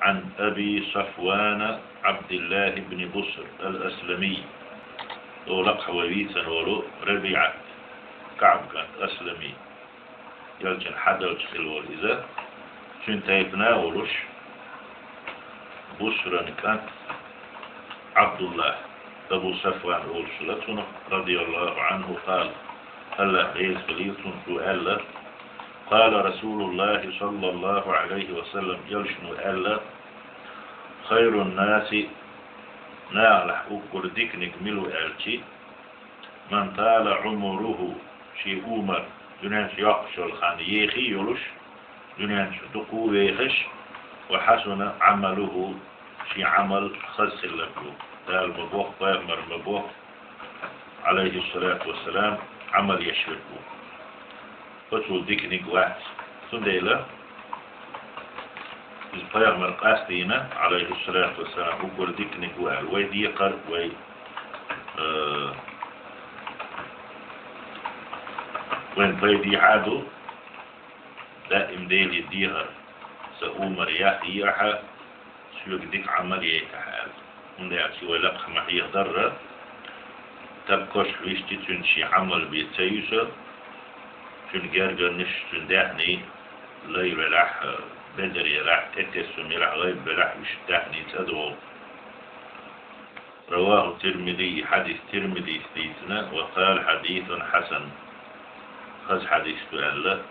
عن أبي صفوان عبد الله بن بصر الأسلمي ولق حوابيثا ولو ربيعة كعب كانت أسلمي يلجن حدلج خلول إذا شنت يتناولش بصرا كانت عبد الله أبو صفوان أولشلتنا رضي الله عنه قال هلا عيز خليلتون سؤال قال رسول الله صلى الله عليه وسلم يلشنو ألا خير الناس نالح أكر ديكنك ملو ألتي من طال عمره شي أمر دنيانش يقشل خان يخي يلش دنيانش تقو ويخش وحسن عمله شي عمل خس لكو قال مبوخ طيمر مبوخ عليه الصلاة والسلام عمل يشركه فتول ديكنك واحد سنديلا الطيمر قاستينا عليه الصلاة والسلام أقول ديكنك واحد ويدي قرب وي وين بيدي عادو دائم ديل يديها سأومر يحيحا سيوك ديك عمل يتحال من دعسي ولقح محيه ضرر تبقش ويشتي تنشي عمل بيتسيسر تن جرجر نش تن دهني لا يرلح بدر يرح تتسم يرح غيب بلح وشتهني تدعو رواه الترمذي حديث ترمذي ستيتنا وقال حديث حسن خذ حديث بأله